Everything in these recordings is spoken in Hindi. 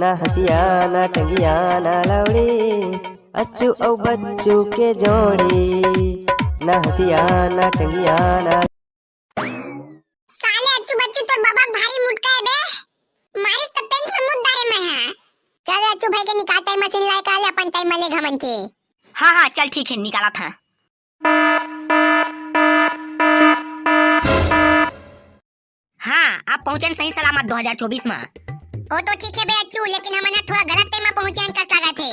ना हसिया ना टंगिया ना लवड़ी, अच्चू औ बच्चू के जोड़ी, ना हसिया ना टंगिया ना। साले अच्चू बच्चू तो बाबा भारी मुटका है बे, मारी तो पेन में मुद्दा रे मैं हां। चल अच्चू भाई के निकालता है मशीन लाए काले अपन टाइम मले घमन के। हाँ चल ठीक है, निकाला था। हाँ आप पहुंचे सही सलामत 2024 में। ओ तो ठीक है बे अच्चू, लेकिन हमने थोड़ा गलत टाइम में पहुंचे हैं, कस लगा थे।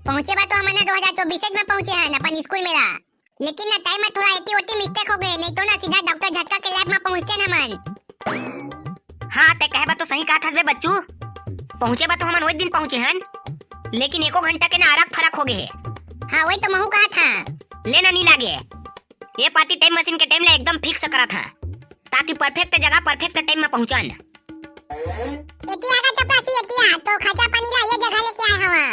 पहुंचे बा तो हमने 2024 में पहुंचे हैं अपन स्कूल मेरा, लेकिन ना टाइम में थोड़ा एटी ओटी मिस्टेक हो गए, नहीं तो ना सीधा डॉक्टर झटका के लैब में पहुंचते ना हमन। हाँ ते कहे बा तो सही कहा था बे बच्चू, पहुंचे बा तो हमन वही दिन पहुंचे हैं, लेकिन एको घंटा के ना अरक फरक हो गए। हाँ वही तो महू कहा था, लेना नहीं लागे ये पाती टाइम मशीन के टाइम ला एकदम फिक्स करा था, ताकि परफेक्ट जगह परफेक्ट टाइम में पहुंचन। एतिया का चपरासी एतिया तो खचा पानी ला ये जगह लेके आए हवा।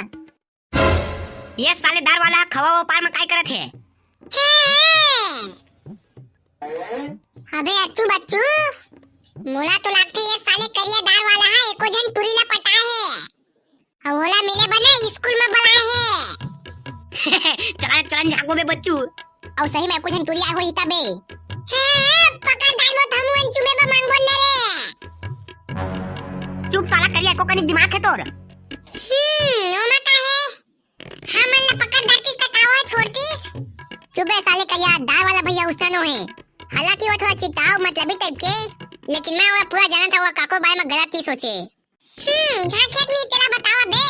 ये सालेदार वाला खवा वो पार में काय करत है? अबे अच्चू बच्चू, मोला तो लगते ये साले करियादार वाला है एको जन तुरीला पटाए है, ओला मिले बना स्कूल में बुलाए है। चलन झागो बे बच्चू, और सही में एको जन तुरी आए हो हिता बे। पकड़ डालो थमु अंचू में बा मांगबो न रे। चुप साला करिया को कनिक दिमाग है तोर। ओमा का है, हमन ला पकड़ डालतीस त कावा छोड़तीस। चुप है साले करिया, दाल वाला भैया उसनो है, हालांकि वो थोड़ा चिताव मतलबी टाइप के, लेकिन मैं वो पूरा जाना था वो काको बारे में गलत नहीं सोचे। झांकिया नहीं तेरा बतावा बे,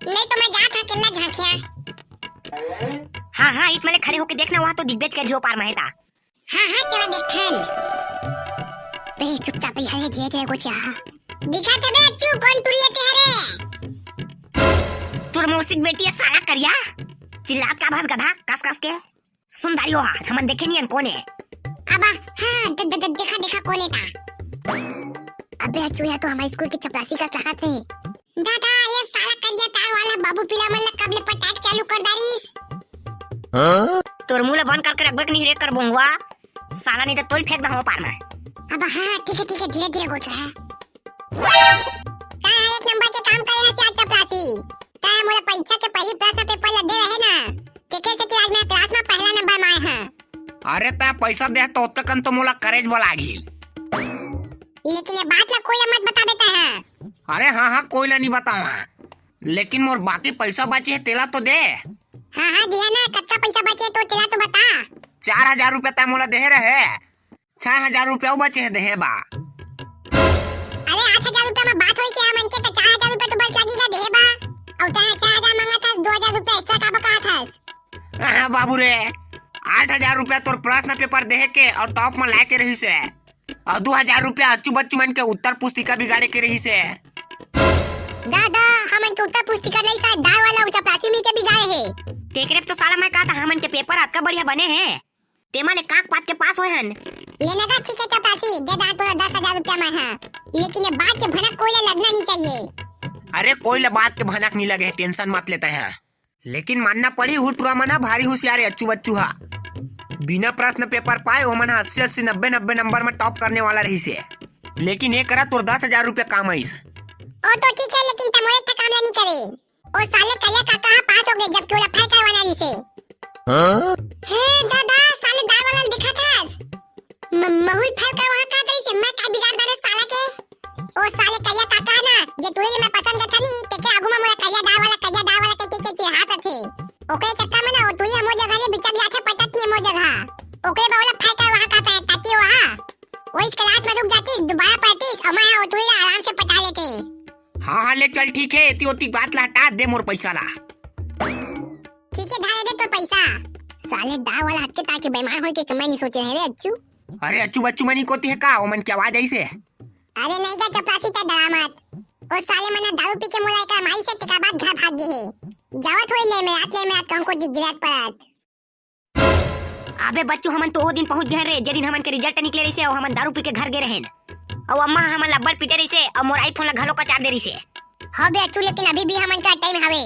नहीं तो मैं जात था केला झांकिया। हाँ इस वाले खड़े होके देखना, वहाँ तो दिग्गज के जो पार में है ता। हाँ चला देखन बे, चुपचाप ही हरे धीरे धीरे कुछ दिखा थे बे अच्चू कौन तुरिये ते हरे। तुर मौसिक बेटी है साला करिया, चिल्लात का भास गधा कस के सुन दाई हो हाथ हमन देखे नहीं कौन है। अबा हाँ देखा कौन है ता। अबे अच्चू या तो हमारे स्कूल की चपरासी का लगा थे। दादा ये साला करिया तार वाला बाबू पिला मन कब ले पटाक चालू कर दारीस। तोर मुंह बंद करके रखबे नहीं रे कर बोंगवा साला, नहीं तो तोल फेंक दो पार में। अब हाँ ठीक है धीरे धीरे गोच रहा है। एक नंबर के काम कर रहा है चपरासी, ता मोला परीक्षा के पहली प्रश्न पेपर लगे रहे ना, देखे से कि आज मैं क्लास में पहला नंबर में आया हां। अरे ता पैसा दे तो तकन तो मोला करेज बोला गिल, लेकिन ये बात ला कोई मत बता देता है। अरे हाँ कोई ला नहीं बतावा, लेकिन मोर बाकी पैसा बचे है तेला तो दे। हाँ दिया ना, कत्ता पैसा बचे तो तेला तो बता। 4000 रुपया ता मोला दे रहे, 6000 रुपया बचे है दे बा। अरे 8000 रुपया में बात होई से हमन के तो 4000 रुपया तो बच लगेगा दे बा, और ता 4000 मांगा था 2000 रुपया एक्स्ट्रा का बका था। हाँ बाबू रे 8000 रुपया तोर प्रश्न पेपर दे के और टॉप में लाके रही से, और 2000 रुपया अच्चू बच्चू मन के उत्तर पुस्तिका बिगाड़े के रही से। दादा हमन के उत्तर पुस्तिका नहीं सा दाल वाला चपरासी में के बिगाड़े है। तेकरे तो साला मैं कहा था हमन के पेपर अक्का बढ़िया बने हैं, तेमा ले काक पात के पास होए हन। लेने का ठीक है चपरासी, दे दा तो 10000 रुपया में है, लेकिन ये बात के भनक कोई लगना नहीं चाहिए। अरे कोई ला बात के भनक नहीं लगे, टेंशन मत लेते हैं, लेकिन मानना पड़ी हुटुआ मना भारी होशियार है अच्चू बच्चू हा। बिना प्रश्न पेपर पाए वो मना 80 90 नंबर में टॉप करने वाला रही से, लेकिन ये करा तोर 10000 रुपया काम आईस। ओ तो ठीक है, लेकिन तमोरे का काम नहीं करे, ओ साले करिया काका पास हो गए जबकि ओला फेल करवाना रही से। हे दादा साले दाल वाला दिखा था महुल फेल कर वहां का रही से, मैं का बिगाड़ दे साला के। ओ साले करिया काका ना जे तुरे मैं पसंद था नहीं ते के आगु में मोला करिया दाल वाला के चिढ़ात थे, ओके चक्का में ना ओ तुई हमो जगह ले बिचक जाके पटक नहीं मो जगह, ओके बावला फेल कर वहां का था ताकि वहां वो इस क्लास में रुक जाती दोबारा पढ़तीस और मैं ओ तुई आराम से पटा लेते। हाँ ले चल ठीक है, इतनी होती बात ला हटा दे मोर पैसा ला। ठीक है धारे दे तो पैसा, साले दाल वाला हत्ते ताकि बेईमान होई के कमाई नहीं सोचे है रे अच्चू। अरे अच्चू बच्चू मनी कोती है का, ओ मन की आवाज आई से। अरे नहीं का चपरासी ता डरा मत, ओ साले मना दारू पी के मोला का माई से टिका बात घर भाग गए है, जावत होई ले में आत कंको दिगरात परत। अबे बच्चू हमन तो वो दिन पहुंच गए रे जे दिन हमन के रिजल्ट निकले रही से, और हमन दारू पी के घर गए रहन, और अम्मा हमन लब्बड़ पीटे रही से, और मोर आईफोन ला घलो का चार दे रही से। हां बे अच्चू, लेकिन अभी भी हमन का टाइम हवे,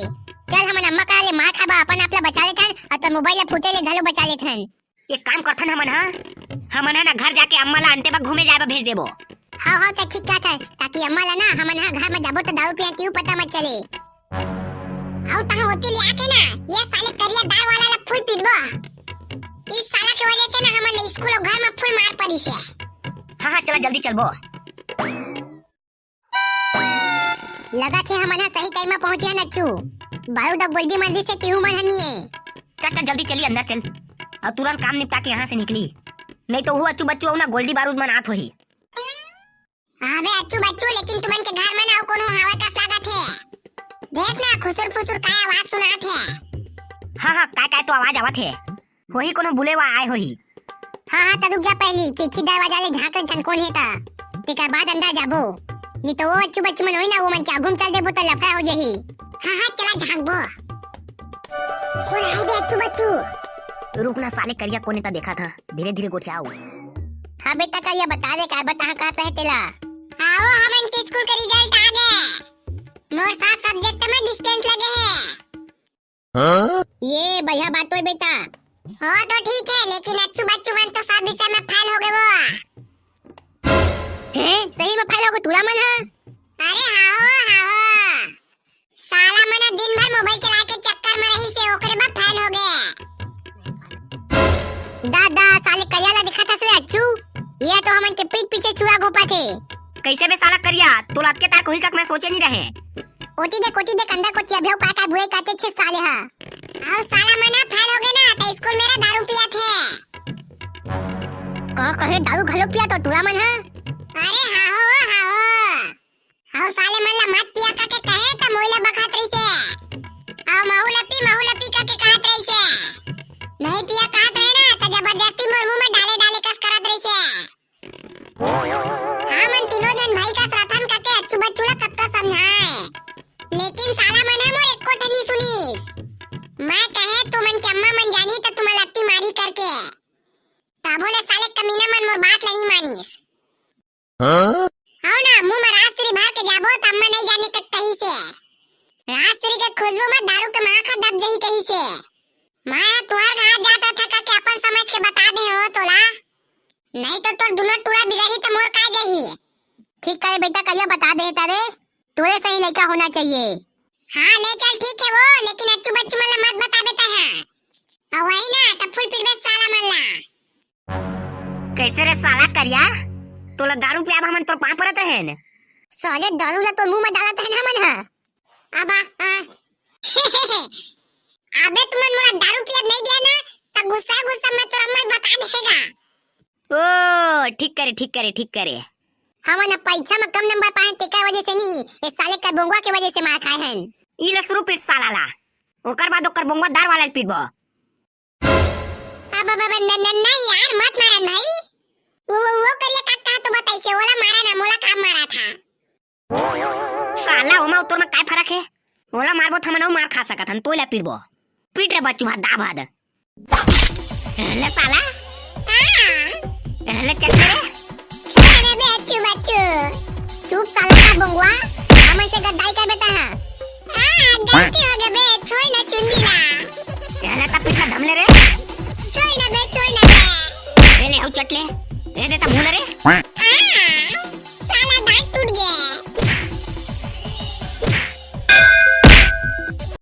चल हमन अम्मा का ले मार खाबा अपन आपला बचा लेथन, और तो मोबाइल ला फूटे ले घलो बचा लेथन। एक काम करथन हमन ना घर जाके अम्मा ला अंते बा घूमे जाए बा भेज देबो, हाँ हाँ तो ठीक बात है, ताकि अम्मा ला ना हमन हा घर में जाबो तो दारू पिया क्यों पता मत चले। आओ तहां होती लिया के ना ये साले करिया दार वाला ला फुल पीटबो। इस साला के वजह से ना हमन स्कूल और घर में फुल मार पड़ी से। हाँ हाँ चला जल्दी चलबो। लगा थे हमन हा सही टाइम में पहुंचे हैं नच्चू। बालू डब गोल्डी मंदिर से तिहु मन हनिए। चाचा जल्दी चलिए अंदर चल और तुरंत काम निपटा के यहाँ से निकली, नहीं तो वो अच्छू बच्चू ना गोल्डी बारूद में नाथ होही। अबे अच्छू बच्चू लेकिन तुमन के घर में ना कोनो हवा का लागत है। देख ना खुसुर फुसुर काय आवाज सुनात है। हाँ हाँ काय तो आवाज आवत है, वही कोनो बुलेवा आए होही। हाँ हाँ तो रुक जा पहली चिट्ठी दरवाजा ले झांकन ठन कौन है ता तेकर बाद अंदर जाबो, नहीं तो वो अच्छू बच्चू मन होई ना वो मन क्या घूम चल देबो तो लफड़ा हो जही। हाँ हाँ चला झांकबो। कौन है बे अच्छू बच्चू? रुकना साले करिया कोने ता देखा था, धीरे धीरे गोचाओ। हाँ बेटा का ये बता दे काय बता कहता है तेला। आओ हमन के स्कूल का रिजल्ट आ गए। मोर 7 सब्जेक्ट में डिस्टेंस लगे हैं। ये बढ़िया बात है बेटा। हाँ तो ठीक है लेकिन अच्छू बच्चू मन तो सब विषय में फेल हो गए वो। हैं सही में फेल हो गए तुला मन है? अरे हाँ साला मना दिन भर मोबाइल चला के चक्कर में रही से ओकरे बाद फेल हो गए। दादा साले करियाला दिखा था से अच्छू, ये तो हमन के पीठ पीछे छुआ गोपा थे। कैसे बे साला करिया तो रात के तार कोई का मैं सोचे नहीं रहे। कोटी दे कंधा को चिया भेव का भुए काटे छे साले हा। और साला मना फेल हो गए ना तो स्कूल मेरा दारू पिया थे। का कहे दारू घलो पिया तो तुला मन हा? अरे हाओ साले मन ला मत पिया का के कहे त मोइला बखात रही से। आओ महू लपी का के कहत रही से। नहीं पिया कहत रहे ना तो जबरदस्ती मोर मुंह में डाले कस करत रही से। हाँ मन तीनों जन भाई का प्रथम करके अच्छू बच्चू ला कब का समझाए, लेकिन साला मन है मोर एको ठनी सुनीस। मैं कहे तो मन के अम्मा मन जानी तो तुम लत्ती मारी करके तबो ले साले कमीना मन मोर बात नहीं मानीस। आओ ना मुंह में राजश्री भर के जाबो तो अम्मा नहीं जाने कट कहीं से। राजश्री के खुशबू में दारू के माँ का दब जही कहीं से। मैं तुहर घर जाता था करके अपन समझ के बता दे हो तोला, नहीं तो तोर दुनो टूरा बिगड़ी तो मोर का जही। ठीक करे बेटा कहिया बता दे तारे तोरे सही लड़का होना चाहिए। हाँ ले चल ठीक है वो, लेकिन अच्छू बच्चू मन मत बता देता है। और वही ना तब फुल पिटबे साला मन ला। कैसे रे साला करिया तोला दारू पिया हमन तोर पांव परत है। साले दारू ला तो मुंह में डालत है ना मन हा। अबा अबे तुमन मोला दारू पिया नहीं दिया ना तो गुस्सा में तोरा मन बता देगा। ओ ठीक करे हमन परीक्षा में कम नंबर पाए तेका वजह से नहीं, इस साले का बोंगवा के वजह से मार खाए हैं। इले शुरू पीट साला ला ओकर बाद ओकर बोंगवा दार वाला पीटबो। अब नहीं यार मत मारन भाई। वो करिया काका तो बताई से ओला मारा ना मोला काम मारा था। साला ओमा तोर में काय फर्क है? ओला मारबो त हमन मार खा सकत हन तोला पीटबो। पीट रे बच्चू दा भाद ले साला ले चल रे। अरे बे अच्छू बच्चू चुप साला का बोंगवा हमन से गद्दाई कर बेटा है। गलती हो गई बे छोड़ ना चुंदीला। ले ता पीटला धमले रे। छोड़ ना बे ले ले हउ चटले ए देता मुंह रे।